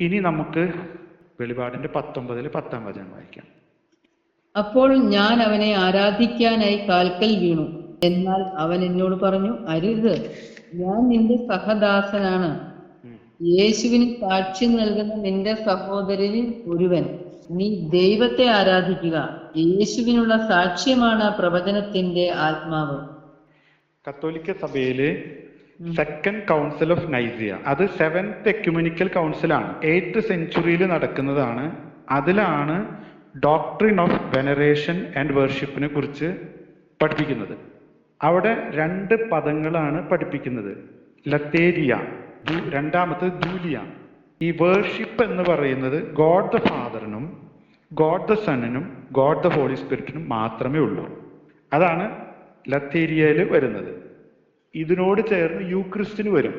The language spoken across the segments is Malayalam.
ഇനി നമുക്ക് വെളിപാടിന്റെ 19 10 വചനം വായിക്കാം. അപ്പോൾ ഞാൻ അവനെ ആരാധിക്കാനായി കാൽക്കൽ വീണു. എന്നാൽ അവൻ എന്നോട് പറഞ്ഞു, അരുത്, ഞാൻ നിന്റെ സഹദാസനാണ്, യേശുവിന് സാക്ഷ്യം നൽകുന്ന നിന്റെ സഹോദരരിൽ ഒരുവൻ. നീ ദൈവത്തെ ആരാധിക്കുക. യേശുവിനുള്ള സാക്ഷ്യമാണ് പ്രവചനത്തിന്റെ ആത്മാവ്. കത്തോലിക്ക സഭയില് സെക്കൻഡ് കൗൺസിൽ ഓഫ് നൈസിയ, അത് 7th എക്യുമെനിക്കൽ കൗൺസിലാണ്, 8th സെഞ്ചുറിയിൽ നടക്കുന്നതാണ്. അതിലാണ് ഡോക്ട്രിൻ ഓഫ് വെനറേഷൻ ആൻഡ് വർഷിപ്പിനെ കുറിച്ച് പഠിപ്പിക്കുന്നത്. അവിടെ 2 പദങ്ങളാണ് പഠിപ്പിക്കുന്നത്. ലത്തേരിയ, രണ്ടാമത്തെ ജൂലിയ. ഈ വേർഷിപ്പ് എന്ന് പറയുന്നത് ഗോഡ് ദ ഫാദറിനും ഗോഡ് ദ സണ്ണിനും ഗോഡ് ദ ഹോളി സ്പിരിറ്റിനും മാത്രമേ ഉള്ളൂ. അതാണ് ലത്തേരിയയിൽ വരുന്നത്. ഇതിനോട് ചേർന്ന് യൂക്രിസ്റ്റിന് വരും.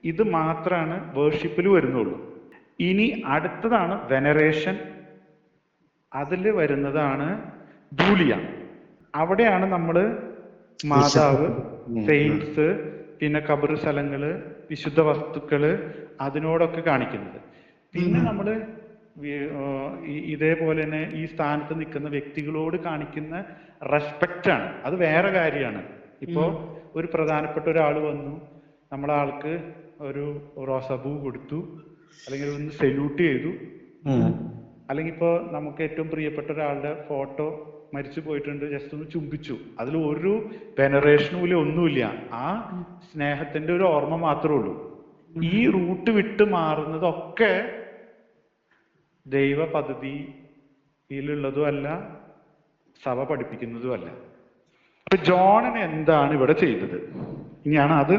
ഇത് മാത്രമാണ് വേർഷിപ്പിൽ വരുന്നുള്ളൂ. ഇനി അടുത്തതാണ് വെനറേഷൻ. അതിൽ വരുന്നതാണ് ജൂലിയ. അവിടെയാണ് നമ്മൾ മാതാവ്, സെയിൻസ്, പിന്നെ ഖബർ സ്ഥലങ്ങള്, വിശുദ്ധ വസ്തുക്കള് അതിനോടൊക്കെ കാണിക്കുന്നത്. പിന്നെ നമ്മള് ഇതേപോലെ തന്നെ ഈ സ്ഥാനത്ത് നിൽക്കുന്ന വ്യക്തികളോട് കാണിക്കുന്ന റെസ്പെക്റ്റ് ആണ്. അത് വേറെ കാര്യമാണ്. ഇപ്പോ ഒരു പ്രധാനപ്പെട്ട ഒരാൾ വന്നു, നമ്മളെ ആൾക്ക് ഒരു റോസാപ്പൂ കൊടുത്തു, അല്ലെങ്കിൽ ഒന്ന് സെല്യൂട്ട് ചെയ്തു, അല്ലെങ്കിൽ ഇപ്പോ നമുക്ക് ഏറ്റവും പ്രിയപ്പെട്ട ഒരാളുടെ ഫോട്ടോ മരിച്ചു പോയിട്ടുണ്ട്, ജസ്റ്റ് ഒന്ന് ചുംബിച്ചു. അതിൽ ഒരു വെനറേഷനും ഇല്ല, ഒന്നുമില്ല. ആ സ്നേഹത്തിന്റെ ഒരു ഓർമ്മ മാത്രമേ ഉള്ളൂ. ഈ റൂട്ട് വിട്ട് മാറുന്നതൊക്കെ ദൈവ പദ്ധതിയിലുള്ളതും അല്ല, സഭ പഠിപ്പിക്കുന്നതും അല്ല. അപ്പൊ ജോണിന് എന്താണ് ഇവിടെ ചെയ്തത്? ഇനിയാണ് അത്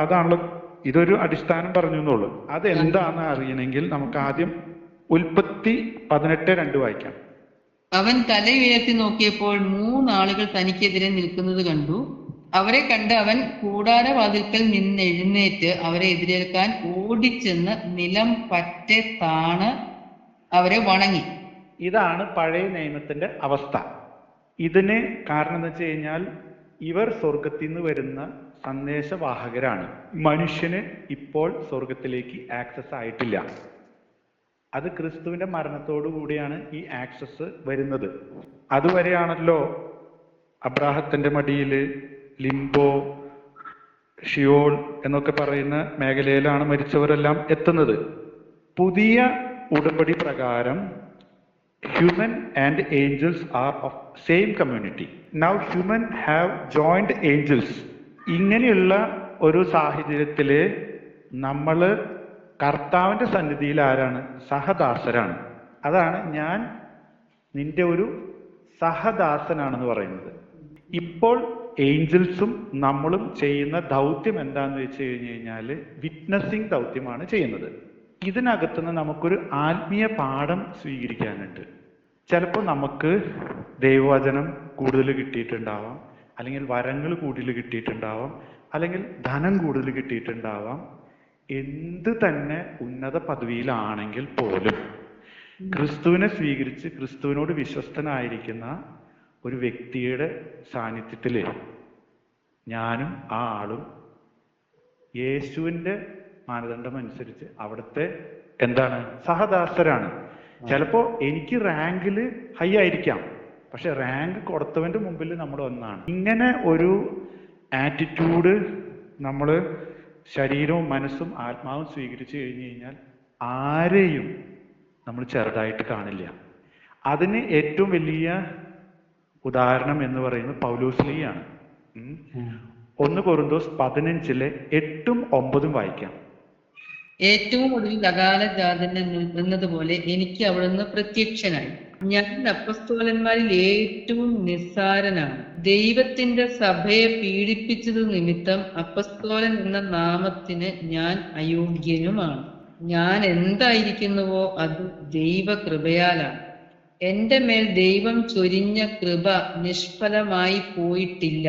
അതാണല്ലോ, ഇതൊരു അടിസ്ഥാനം പറഞ്ഞു എന്നുള്ളൂ. അതെന്താണെന്ന് അറിയണമെങ്കിൽ നമുക്ക് ആദ്യം ഉൽപ്പത്തി 18:2 വായിക്കാം. അവൻ തല ഉയർത്തി നോക്കിയപ്പോൾ 3 ആളുകൾ തനിക്കെതിരെ നിൽക്കുന്നത് കണ്ടു. അവരെ കണ്ട് അവൻ കൂടാരവാതിൽക്കൽ നിന്ന് എഴുന്നേറ്റ് അവരെ എതിരേൽക്കാൻ ഓടിച്ചെന്ന് നിലം പറ്റെ താണ് അവരെ വണങ്ങി. ഇതാണ് പഴയ നിയമത്തിന്റെ അവസ്ഥ. ഇതിന് കാരണം എന്ന് വെച്ച് കഴിഞ്ഞാൽ ഇവർ സ്വർഗത്തിൽ നിന്ന് വരുന്ന സന്ദേശവാഹകരാണ്. മനുഷ്യന് ഇപ്പോൾ സ്വർഗത്തിലേക്ക് ആക്സസ് ആയിട്ടില്ല. അത് ക്രിസ്തുവിന്റെ മരണത്തോടു കൂടിയാണ് ഈ ആക്സസ് വരുന്നത്. അതുവരെയാണല്ലോ അബ്രാഹത്തിന്റെ മടിയില്, ലിംബോ, ഷിയോൾ എന്നൊക്കെ പറയുന്ന മേഖലയിലാണ് മരിച്ചവരെല്ലാം എത്തുന്നത്. പുതിയ ഉടമ്പടി പ്രകാരം human and angels are of same community. Now human have joined angels. ഇങ്ങനെയുള്ള ഒരു സാഹചര്യത്തില് നമ്മള് കർത്താവിന്റെ സന്നിധിയിൽ ആരാണ്? സഹദാസരാണ്. അതാണ് ഞാൻ നിന്റെ ഒരു സഹദാസനാണെന്ന് പറയുന്നത്. ഇപ്പോൾ ഏഞ്ചൽസും നമ്മളും ചെയ്യുന്ന ദൗത്യം എന്താന്ന് വെച്ച് കഴിഞ്ഞു കഴിഞ്ഞാല് വിറ്റ്നസിങ് ദൗത്യമാണ് ചെയ്യുന്നത്. ഇതിനകത്തുനിന്ന് നമുക്കൊരു ആത്മീയ പാഠം സ്വീകരിക്കാനുണ്ട്. ചിലപ്പോൾ നമുക്ക് ദൈവവചനം കൂടുതൽ കിട്ടിയിട്ടുണ്ടാവാം, അല്ലെങ്കിൽ വരങ്ങൾ കൂടുതൽ കിട്ടിയിട്ടുണ്ടാവാം, അല്ലെങ്കിൽ ധനം കൂടുതൽ കിട്ടിയിട്ടുണ്ടാവാം. എന്ത് തന്നെ ഉന്നത പദവിയിലാണെങ്കിൽ പോലും ക്രിസ്തുവിനെ സ്വീകരിച്ച് ക്രിസ്തുവിനോട് വിശ്വസ്തനായിരിക്കുന്ന ഒരു വ്യക്തിയുടെ സാന്നിധ്യത്തില് ഞാനും ആ ആളും യേശുവിന്റെ മാനദണ്ഡം അനുസരിച്ച് അവിടുത്തെ എന്താണ്? സഹദാസരാണ്. ചിലപ്പോ എനിക്ക് റാങ്കില് ഹൈ ആയിരിക്കാം, പക്ഷെ റാങ്ക് കൊടുത്തവന്റെ മുമ്പിൽ നമ്മൾ ഒന്നാണ്. ഇങ്ങനെ ഒരു ആറ്റിറ്റ്യൂഡ് നമ്മള് ശരീരവും മനസ്സും ആത്മാവും സ്വീകരിച്ചു കഴിഞ്ഞു കഴിഞ്ഞാൽ ആരെയും നമ്മൾ ചെറുതായിട്ട് കാണില്ല. അതിന് ഏറ്റവും വലിയ ഉദാഹരണം എന്ന് പറയുന്നത് പൗലോസ്ലീയാണ്. 1 കൊരിന്തോസ് 15:8-9 വായിക്കാം. ഏറ്റവും ഒടുവിൽ അകാല ജാതന് എന്നതുപോലെ എനിക്ക് അവിടുന്ന് പ്രത്യക്ഷനായി. ഞാൻ അപ്പസ്തോലന്മാരിൽ ഏറ്റവും നിസ്സാരനാണ്. ദൈവത്തിന്റെ സഭയെ പീഡിപ്പിച്ചത് നിമിത്തം അപ്പസ്തോലൻ എന്ന നാമത്തിന് ഞാൻ അയോഗ്യനുമാണ്. ഞാൻ എന്തായിരിക്കുന്നുവോ അത് ദൈവകൃപയാലാണ്. എന്റെ മേൽ ദൈവം ചൊരിഞ്ഞ കൃപ നിഷ്ഫലമായി പോയിട്ടില്ല.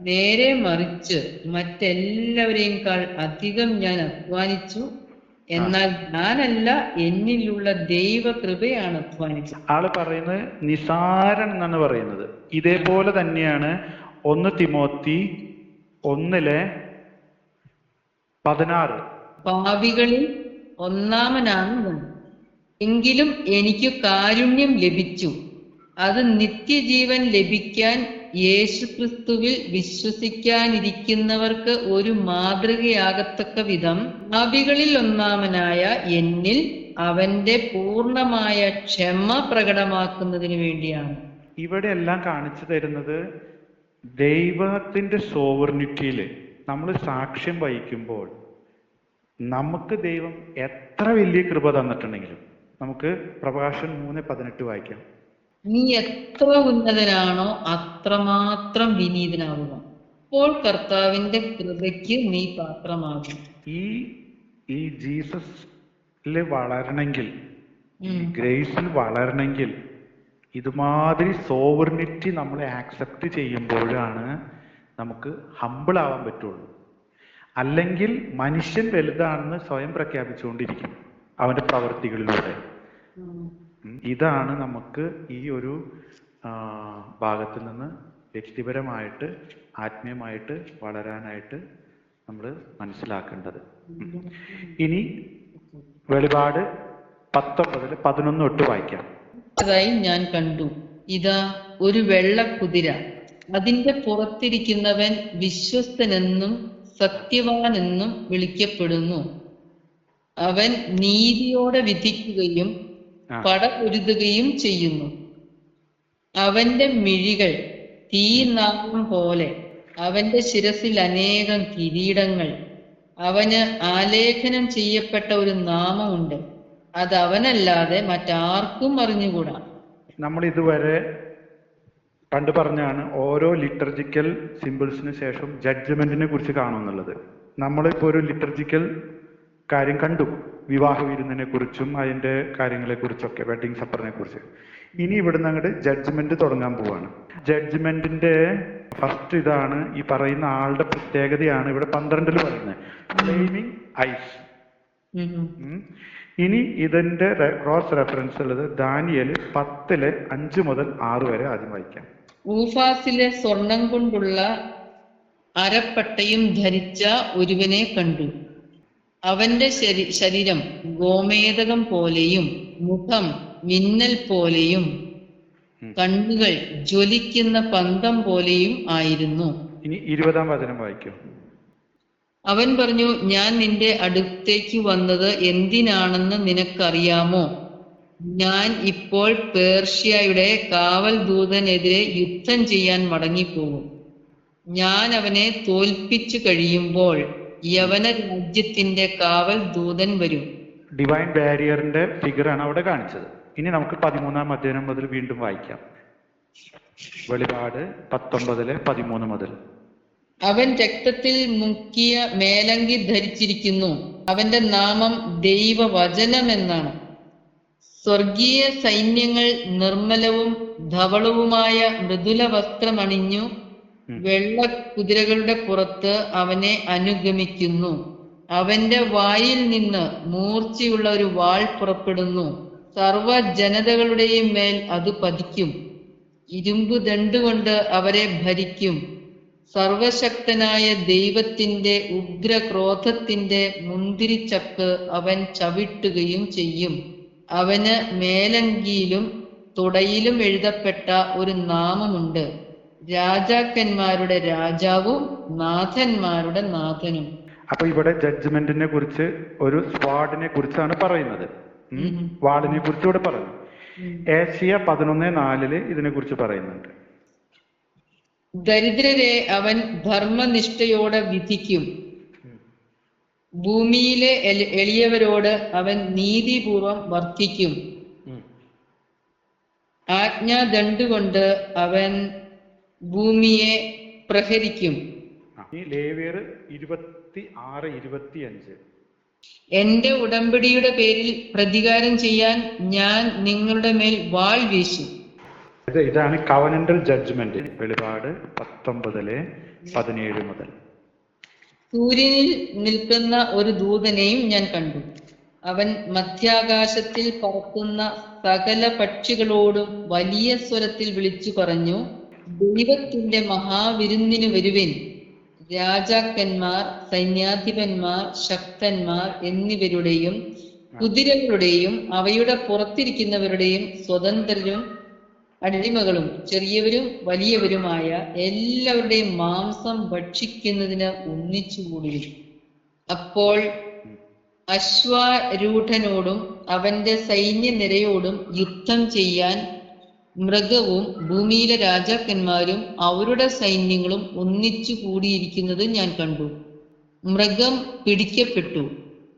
നേരെ മറിച്ച് മറ്റെല്ലാവരെക്കാൾ അധികം ഞാൻ അധ്വാനിച്ചു. എന്നാൽ ഞാനല്ല, എന്നിലുള്ള ദൈവകൃപയാണ് അധ്വാനിച്ചത്. ആള് പറയുന്നത് നിസാരൻ എന്നാണ് പറയുന്നത്. ഇതേപോലെ തന്നെയാണ് 1 തിമോത്തി 1:16. പാപികളിൽ ഒന്നാമനാണ് ഞാൻ. എങ്കിലും എനിക്ക് കാരുണ്യം ലഭിച്ചു. അത് നിത്യജീവൻ ലഭിക്കാൻ യേശുക്രിസ്തുവിൽ വിശ്വസിക്കാനിരിക്കുന്നവർക്ക് ഒരു മാതൃകയാകത്തക്ക വിധം പാപികളിൽ ഒന്നാമനായ എന്നിൽ അവന്റെ പൂർണ്ണമായ ക്ഷമ പ്രകടമാക്കുന്നതിന് വേണ്ടിയാണ്. ഇവിടെ എല്ലാം കാണിച്ചു തരുന്നത് ദൈവത്തിന്റെ സോവർണിറ്റിയിൽ നമ്മൾ സാക്ഷ്യം വഹിക്കുമ്പോൾ നമുക്ക് ദൈവം എത്ര വലിയ കൃപ തന്നിട്ടുണ്ടെങ്കിലും, നമുക്ക് പ്രഭാഷകൻ 3:18 വായിക്കാം. നീ എത്ര ഉന്നതനാണോ അത്രമാത്രം വിനീതനാവുക. അപ്പോൾ കർത്താവിന്റെ കൃപയ്ക്ക് നീ പാത്രമാകും. ഈ ജീസസിൽ വളരണമെങ്കിൽ, ഗ്രേസിൽ വളരണമെങ്കിൽ ഇതുമാതിരി സോവർണിറ്റി നമ്മളെ ആക്സെപ്റ്റ് ചെയ്യുമ്പോഴാണ് നമുക്ക് ഹമ്പിൾ ആവാൻ പറ്റുള്ളൂ. അല്ലെങ്കിൽ മനുഷ്യൻ വലുതാണെന്ന് സ്വയം പ്രഖ്യാപിച്ചുകൊണ്ടിരിക്കും അവന്റെ പ്രവൃത്തികളിലൂടെ. ഇതാണ് നമുക്ക് ഈ ഒരു ഭാഗത്തിൽ നിന്ന് വ്യക്തിപരമായിട്ട് ആത്മീയമായിട്ട് വളരാനായിട്ട് നമ്മൾ മനസ്സിലാക്കേണ്ടത്. ഇനി വെളിപാട് 19:11 തൊട്ട് വായിക്കാം. ഞാൻ കണ്ടു, ഇതാ ഒരു വെള്ളക്കുതിര, അതിന്റെ പുറത്തിരിക്കുന്നവൻ വിശ്വസ്തനെന്നും സത്യവാനെന്നും വിളിക്കപ്പെടുന്നു. അവൻ നീതിയോടെ വിധിക്കുകയും പടപൊരുതുകയും ചെയ്യുന്നു. അവന്റെ മിഴികൾ തീനാളം പോലെ, അവന്റെ ശിരസിൽ അനേകം കിരീടങ്ങൾ. അവന് ആലേഖനം ചെയ്യപ്പെട്ട ഒരു നാമമുണ്ട്, അത് അവനല്ലാതെ മറ്റാർക്കും അറിഞ്ഞുകൂടാ. നമ്മൾ ഇതുവരെ പണ്ട് പറഞ്ഞാണ് ഓരോ ലിറ്റർജിക്കൽ സിമ്പിൾസിന് ശേഷം ജഡ്ജ്മെന്റിനെ കുറിച്ച് കാണുമെന്നുള്ളത്. നമ്മളിപ്പോ ഒരു ലിറ്റർജിക്കൽ കാര്യം കണ്ടു, വിവാഹ വിരുന്നിനെ കുറിച്ചും അതിന്റെ കാര്യങ്ങളെ കുറിച്ചൊക്കെ, വെഡിങ് സപ്പറിനെ കുറിച്ച്. ഇനി ഇവിടുന്ന് അങ്ങോട്ട് ജഡ്ജ്മെന്റ് തുടങ്ങാൻ പോവാണ്. ജഡ്ജ്മെന്റിന്റെ ഫസ്റ്റ് ഇതാണ്, ഈ പറയുന്ന ആളുടെ പ്രത്യേകതയാണ് ഇവിടെ 12 പറയുന്നത്, ഫ്ലെയിമിംഗ് ഐസ്. ഇനി ഇതിന്റെ ക്രോസ് റെഫറൻസ് ഉള്ളത് ദാനിയേൽ 10:5-6 വരെ. ആദ്യം വായിക്കാം. ഊഫാസിലെ സ്വർണം കൊണ്ടുള്ള അരപ്പട്ടയും ധരിച്ച ഒരുവനെ കണ്ടു. അവന്റെ ശരീരം ഗോമേതകം പോലെയും മുഖം മിന്നൽ പോലെയും കണ്ണുകൾ ജ്വലിക്കുന്ന പന്തം പോലെയും ആയിരുന്നു. ഇനി 20-ാം വചനം വായിക്കും. അവൻ പറഞ്ഞു, ഞാൻ നിന്റെ അടുത്തേക്ക് വന്നത് എന്തിനാണെന്ന് നിനക്കറിയാമോ? ഞാൻ ഇപ്പോൾ പേർഷ്യയുടെ കാവൽ ദൂതനെതിരെ യുദ്ധം ചെയ്യാൻ മടങ്ങിപ്പോകും. ഞാൻ അവനെ തോൽപ്പിച്ചു കഴിയുമ്പോൾ യവന രാജ്യത്തിന്റെ കാവൽ ദൂതൻ വരും. ഡിവൈൻ ബാരിയറിന്റെ ഫിഗറാണ് അവിടെ കാണിച്ചത്. ഇനി നമുക്ക് 13-ാം അധ്യായം മുതൽ വീണ്ടും വായിക്കാം. വെളിപാട് 19:13 മുതൽ. അവൻ രക്തത്തിൽ മുക്കിയ മേലങ്കി ധരിച്ചിരിക്കുന്നു. അവന്റെ നാമം ദൈവവചനം എന്നാണ്. സ്വർഗീയ സൈന്യങ്ങൾ നിർമ്മലവും ധവളവുമായ മൃദുല വസ്ത്രമണിഞ്ഞു വെള്ള കുതിരകളുടെ പുറത്ത് അവനെ അനുഗമിക്കുന്നു. അവന്റെ വായിൽ നിന്ന് മൂർച്ചയുള്ള ഒരു വാൾ പുറപ്പെടുന്നു. സർവ ജനതകളുടെയും മേൽ അത് പതിക്കും. ഇരുമ്പ് ദണ്ടുകൊണ്ട് അവരെ ഭരിക്കും. സർവശക്തനായ ദൈവത്തിന്റെ ഉഗ്രക്രോധത്തിന്റെ മുന്തിരിച്ചക്ക് അവൻ ചവിട്ടുകയും ചെയ്യും. അവന് മേലങ്കിയിലും തുടയിലും എഴുതപ്പെട്ട ഒരു നാമമുണ്ട്, രാജാക്കന്മാരുടെ രാജാവും നാഥന്മാരുടെ നാഥനും. അപ്പൊ ഇവിടെ ജഡ്ജ്മെന്റിനെ കുറിച്ച്, ഒരു സ്വാഡിനെ കുറിച്ചാണ് പറയുന്നത്. വാളിനെ കുറിച്ച് ഇവിടെ പറഞ്ഞു. ഏഷ്യ 11:4 ഇതിനെ കുറിച്ച് പറയുന്നുണ്ട്. ദരിദ്രരെ അവൻ ധർമ്മനിഷ്ഠയോടെ വിധിക്കും. ഭൂമിയിലെ എളിയവരോട് അവൻ നീതിപൂർവം വർത്തിക്കും. ആജ്ഞാദണ്ഡുകൊണ്ട് അവൻ ഭൂമിയെ പ്രഹരിക്കും. ലേവ്യർ 26-25. എന്റെ ഉടമ്പടിയുടെ പേരിൽ പ്രതികാരം ചെയ്യാൻ ഞാൻ നിങ്ങളുടെ മേൽ വാൾ വീശും. ഇതാണ് കവനന്റൽ ജഡ്ജ്മെന്റ്. വെളിപാട് 19:17 മുതൽ. സൂര്യനിൽ നിൽക്കുന്ന ഒരു ദൂതനെയും ഞാൻ കണ്ടു. അവൻ മധ്യാകാശത്തിൽ പറക്കുന്ന സകല പക്ഷികളോടും വലിയ സ്വരത്തിൽ വിളിച്ചു പറഞ്ഞു, ദൈവത്തിന്റെ മഹാവിരുന്നിന് വരുവിൻ, രാജാക്കന്മാർ, സൈന്യാധിപന്മാർ, ശക്തന്മാർ എന്നിവരുടെയും കുതിരകളുടെയും അവയുടെ പുറത്തിരിക്കുന്നവരുടെയും സ്വതന്ത്രരും അടിമകളും ചെറിയവരും വലിയവരുമായ എല്ലാവരുടെയും മാംസം ഭക്ഷിക്കുന്നതിന് ഒന്നിച്ചുകൂടിയിരുന്നു. അപ്പോൾ അശ്വാരൂഢനോടും അവന്റെ സൈന്യനിരയോടും യുദ്ധം ചെയ്യാൻ മൃഗവും ഭൂമിയിലെ രാജാക്കന്മാരും അവരുടെ സൈന്യങ്ങളും ഒന്നിച്ചു കൂടിയിരിക്കുന്നത് ഞാൻ കണ്ടു. മൃഗം പിടിക്കപ്പെട്ടു.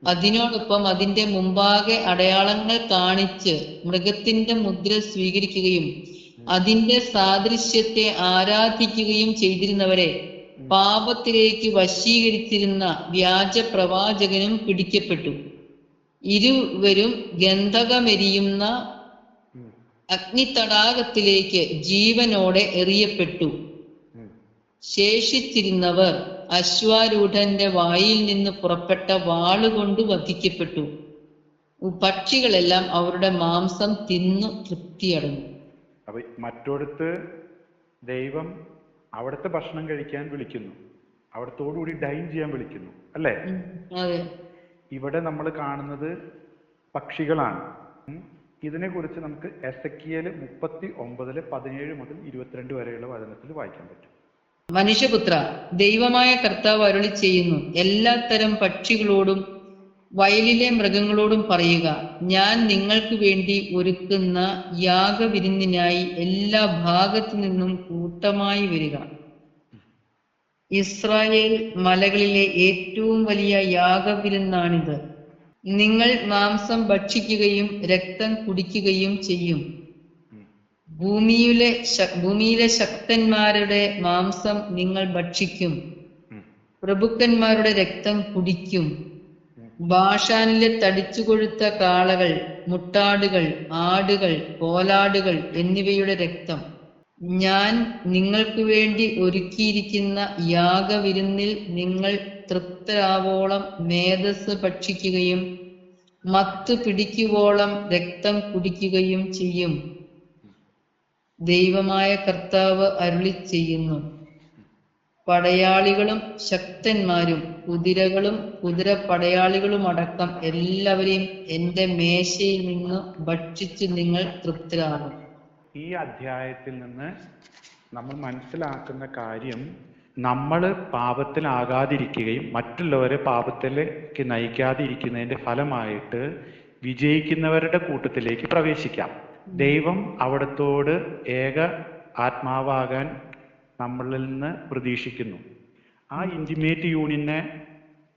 അതിനോടൊപ്പം അതിന്റെ മുമ്പാകെ അടയാളങ്ങൾ കാണിച്ച് മൃഗത്തിന്റെ മുദ്ര സ്വീകരിക്കുകയും അതിന്റെ സാദൃശ്യത്തെ ആരാധിക്കുകയും ചെയ്തിരുന്നവരെ പാപത്തിലേക്ക് വശീകരിച്ചിരുന്ന വ്യാജ പ്രവാചകനും പിടിക്കപ്പെട്ടു. ഇരുവരും ഗന്ധകമെരിയുന്ന അഗ്നിതടാകത്തിലേക്ക് ജീവനോടെ എറിയപ്പെട്ടു. ശേഷിച്ചിരുന്നവർ അശ്വാരൂഢന്റെ വായിൽ നിന്ന് പുറപ്പെട്ട വാളുകൊണ്ട് വധിക്കപ്പെട്ടു. പക്ഷികളെല്ലാം അവരുടെ മാംസം തിന്നു തൃപ്തിയടഞ്ഞു. അപ്പൊ മറ്റൊടുത്ത് ദൈവം അവിടുത്തെ ഭക്ഷണം കഴിക്കാൻ വിളിക്കുന്നു, അവിടത്തോടുകൂടി ഡൈൻ ചെയ്യാൻ വിളിക്കുന്നു, അല്ലേ? അതെ. ഇവിടെ നമ്മൾ കാണുന്നത് പക്ഷികളാണ്. ഇതിനെ കുറിച്ച് നമുക്ക് എസെക്കിയേൽ 39:17 മുതൽ 22 വരെയുള്ള വചനത്തിൽ വായിക്കാൻ പറ്റും. മനുഷ്യപുത്ര, ദൈവമായ കർത്താവ് അരുളി ചെയ്യുന്നു, എല്ലാത്തരം പക്ഷികളോടും വയലിലെ മൃഗങ്ങളോടും പറയുക, ഞാൻ നിങ്ങൾക്ക് വേണ്ടി ഒരുക്കുന്ന യാഗവിരുന്നിനായി എല്ലാ ഭാഗത്തു നിന്നും കൂട്ടമായി വരിക. ഇസ്രായേൽ മലകളിലെ ഏറ്റവും വലിയ യാഗവിരുന്നാണിത്. നിങ്ങൾ മാംസം ഭക്ഷിക്കുകയും രക്തം കുടിക്കുകയും ചെയ്യും. ഭൂമിയിലെ ശക്തന്മാരുടെ മാംസം നിങ്ങൾ ഭക്ഷിക്കും. പ്രഭുക്കന്മാരുടെ രക്തം കുടിക്കും. ബാഷാനിലെ തടിച്ചു കൊഴുത്ത കാളകൾ, മുട്ടാടുകൾ, ആടുകൾ, കോലാടുകൾ എന്നിവയുടെ രക്തം ഞാൻ നിങ്ങൾക്ക് വേണ്ടി ഒരുക്കിയിരിക്കുന്ന യാഗവിരുന്നിൽ നിങ്ങൾ തൃപ്തരാവോളം മേധസ് ഭക്ഷിക്കുകയും മത്ത് പിടിക്കുവോളം രക്തം കുടിക്കുകയും ചെയ്യും. ദൈവമായ കർത്താവ് അരുളി ചെയ്യുന്നു. പടയാളികളും ശക്തന്മാരും കുതിരകളും കുതിര പടയാളികളും അടക്കം എല്ലാവരെയും എന്റെ മേശയിൽ നിന്ന് ഭക്ഷിച്ച് നിങ്ങൾ തൃപ്തരാകും. ഈ അധ്യായത്തിൽ നിന്ന് നമ്മൾ മനസ്സിലാക്കുന്ന കാര്യം, നമ്മൾ പാപത്തിലാകാതിരിക്കുകയും മറ്റുള്ളവരെ പാപത്തിലേക്ക് നയിക്കാതിരിക്കുന്നതിന്റെ ഫലമായിട്ട് വിജയിക്കുന്നവരുടെ കൂട്ടത്തിലേക്ക് പ്രവേശിക്കാം. ദൈവം അവിടത്തോട് ഏക ആത്മാവാകാൻ നമ്മളിൽ നിന്ന് പ്രതീക്ഷിക്കുന്നു. ആ ഇൻറ്റിമേറ്റ് യൂണിയനെ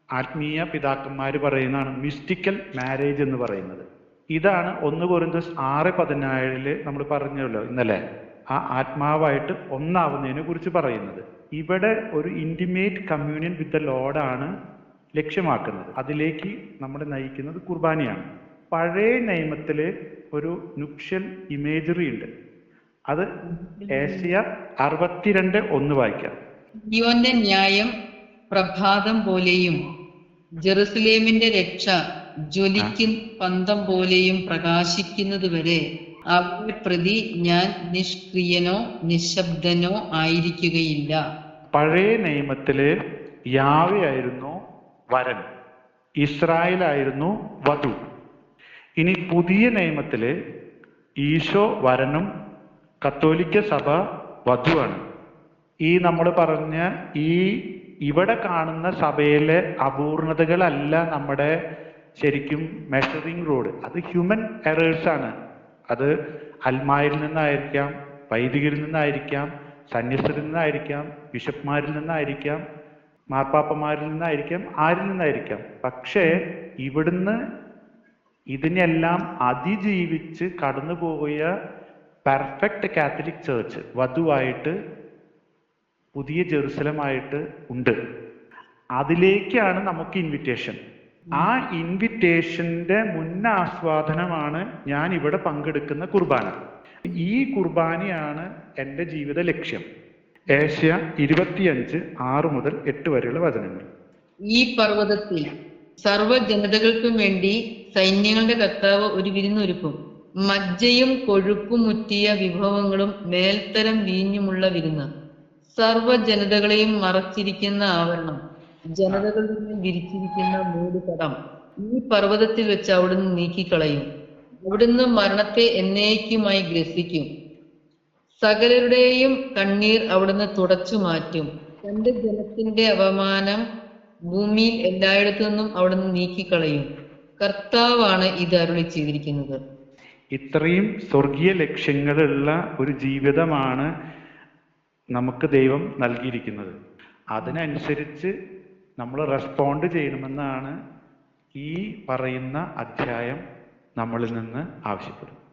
ആത്മീയ പിതാക്കന്മാർ പറയുന്നതാണ് മിസ്റ്റിക്കൽ മാരേജ് എന്ന് പറയുന്നത്. ഇതാണ് 1 കൊരിന്ത്യസ് 6:14 നമ്മൾ പറഞ്ഞല്ലോ ഇന്നലെ, ആ ആത്മാവായിട്ട് ഒന്നാവുന്നതിനെ കുറിച്ച് പറയുന്നത്. ഇവിടെ ഒരു ഇൻറ്റിമേറ്റ് കമ്മ്യൂണിയൻ വിത്ത് ദ ലോർഡാണ് ലക്ഷ്യമാക്കുന്നത്. അതിലേക്ക് നമ്മളെ നയിക്കുന്നത് കുർബാനയാണ്. പഴയ നിയമത്തിൽ ഒരു നുക്ഷ്യൽ ഇമേജറി ഉണ്ട്. അത് ഏഷ്യ 62:1 വായിക്കാം. ഗിയോന്റെ ന്യായം പ്രഭാതം പോലെയും ജെറുസലേമിന്റെ രക്ഷ ജ്വലിക്കുന്ന പന്തം പോലെയും പ്രകാശിക്കുന്നത് വരെ അവരെ പ്രതി ഞാൻ നിഷ്ക്രിയനോ നിശബ്ദനോ ആയിരിക്കുകയില്ല. പഴയ നിയമത്തില് യാവയായിരുന്നു വരൻ, ഇസ്രായേലായിരുന്നു വധു. ഇനി പുതിയ നിയമത്തില് ഈശോ വരനും കത്തോലിക്ക സഭ വധുവാണ്. ഈ നമ്മൾ പറഞ്ഞ ഇവിടെ കാണുന്ന സഭയിലെ അപൂർണതകളല്ല നമ്മുടെ ശരിക്കും മെഷറിംഗ് റോഡ്. അത് ഹ്യൂമൻ എറേഴ്സ് ആണ്. അത് അൽമായിൽ നിന്നായിരിക്കാം, വൈദികരിൽ നിന്നായിരിക്കാം, സന്യസ്തരിൽ നിന്നായിരിക്കാം, ബിഷപ്പ്മാരിൽ നിന്നായിരിക്കാം, മാർപ്പാപ്പമാരിൽ നിന്നായിരിക്കാം, ആരിൽ നിന്നായിരിക്കാം. പക്ഷേ ഇവിടുന്ന് ഇതിനെല്ലാം അതിജീവിച്ച് കടന്നുപോയ പെർഫെക്റ്റ് കാത്തലിക് ചേർച്ച് വധുവായിട്ട് പുതിയ ജെറുസലമായിട്ട് ഉണ്ട്. അതിലേക്കാണ് നമുക്ക് ഇൻവിറ്റേഷൻ. ആ ഇൻവിറ്റേഷന്റെ മുന്നാസ്വാദനമാണ് ഞാൻ ഇവിടെ പങ്കെടുക്കുന്ന കുർബാന. ഈ കുർബാനയാണ് എൻ്റെ ജീവിത ലക്ഷ്യം. ഏഷ്യ 25:6 മുതൽ 8 വരെയുള്ള വചനങ്ങൾ. ഈ പർവ്വതത്തിൽ സർവ്വജനതകൾക്കും വേണ്ടി സൈന്യങ്ങളുടെ കർത്താവ് ഒരു വിരുന്നൊരുക്കും. മജ്ജയും കൊഴുപ്പും മുറ്റിയ വിഭവങ്ങളും മേൽത്തരം വീഞ്ഞുമുള്ള വിരുന്ന്. സർവ്വ ജനതകളെയും മറച്ചിരിക്കുന്ന ആവരണം, ജനതകളിൽ നിന്ന് വിരിച്ചിരിക്കുന്ന മൂടുപടം ഈ പർവ്വതത്തിൽ വെച്ച് അവിടുന്ന് നീക്കിക്കളയും. അവിടുന്ന് മരണത്തെ എന്നേക്കുമായി ഗ്രസിക്കും. സകലരുടെയും കണ്ണീർ അവിടുന്ന് തുടച്ചു മാറ്റും. തന്റെ ജനത്തിന്റെ അപമാനം ഭൂമിയിൽ എല്ലായിടത്തു നിന്നും അവിടുന്ന് നീക്കിക്കളയും. കർത്താവാണ് ഇത് അരുളി ചെയ്തിരിക്കുന്നത്. ഇത്രയും സ്വർഗീയ ലക്ഷ്യങ്ങളുള്ള ഒരു ജീവിതമാണ് നമുക്ക് ദൈവം നൽകിയിരിക്കുന്നത്. അതിനനുസരിച്ച് നമ്മൾ റെസ്പോണ്ട് ചെയ്യണമെന്നാണ് ഈ പറയുന്ന അധ്യായം നമ്മളിൽ നിന്ന് ആവശ്യപ്പെടുന്നത്.